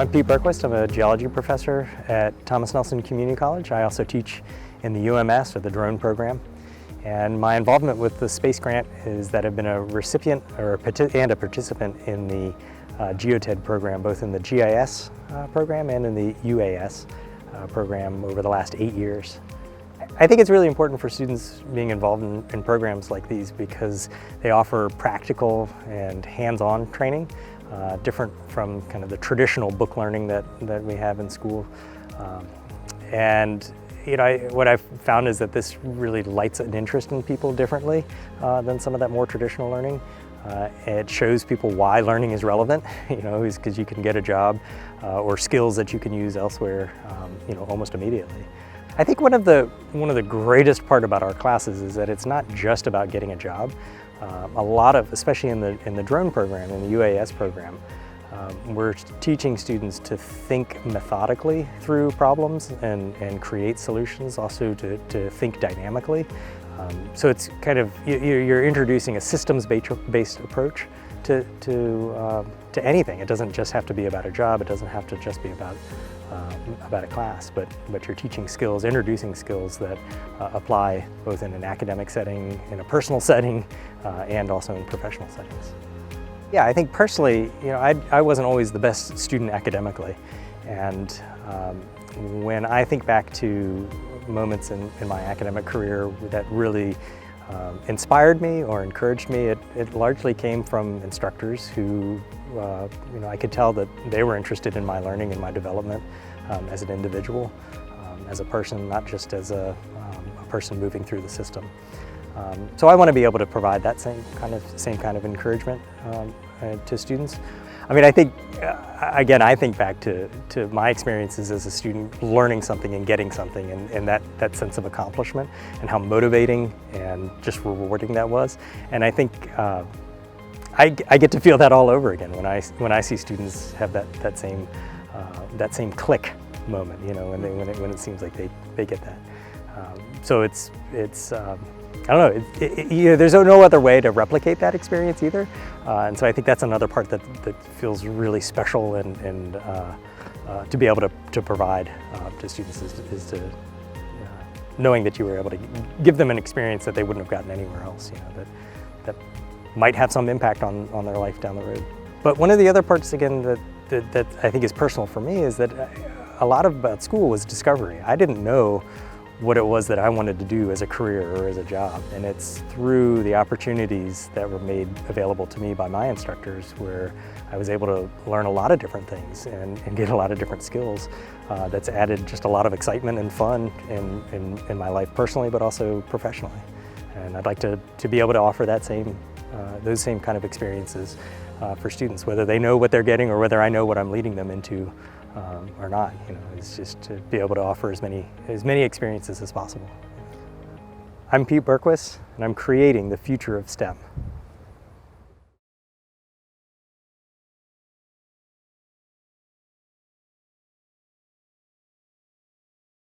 I'm Pete Berquist. I'm a geology professor at Thomas Nelson Community College. I also teach in the UMS, or the drone program. And my involvement with the space grant is that I've been a recipient and a participant in the GeoTED program, both in the GIS program and in the UAS program over the last 8 years. I think it's really important for students being involved in programs like these because they offer practical and hands-on training, different from kind of the traditional book learning that we have in school. And what I've found is that this really lights an interest in people differently than some of that more traditional learning. It shows people why learning is relevant, is because you can get a job or skills that you can use elsewhere, almost immediately. I think one of the greatest part about our classes is that it's not just about getting a job. A lot of, especially in the drone program, in the UAS program, we're teaching students to think methodically through problems and create solutions, also to think dynamically. So it's kind of, you're introducing a systems-based approach to anything. It doesn't just have to be about a job, it doesn't have to just be about a class, but you're teaching skills, introducing skills that apply both in an academic setting, in a personal setting, and also in professional settings. Yeah, I think personally, I wasn't always the best student academically, and when I think back to moments in my academic career that really inspired me or encouraged me, it largely came from instructors who, I could tell that they were interested in my learning and my development as an individual, as a person, not just as a person moving through the system. So I want to be able to provide that same kind of encouragement to students. I mean, I think, again, I think back to my experiences as a student learning something and getting something, and that sense of accomplishment and how motivating and just rewarding that was. And I think I get to feel that all over again when I see students have that same click moment, when it seems like they get that. So it's I don't know, there's no other way to replicate that experience either. And so I think that's another part that feels really special and to be able to provide to students is to knowing that you were able to give them an experience that they wouldn't have gotten anywhere else, that might have some impact on their life down the road. But one of the other parts, again, that I think is personal for me is that a lot about school was discovery. I didn't know what it was that I wanted to do as a career or as a job. And it's through the opportunities that were made available to me by my instructors where I was able to learn a lot of different things and get a lot of different skills that's added just a lot of excitement and fun in my life personally, but also professionally. And I'd like to be able to offer those same kind of experiences for students, whether they know what they're getting or whether I know what I'm leading them into or not. It's just to be able to offer as many experiences as possible. I'm Pete Berquist, and I'm creating the future of STEM.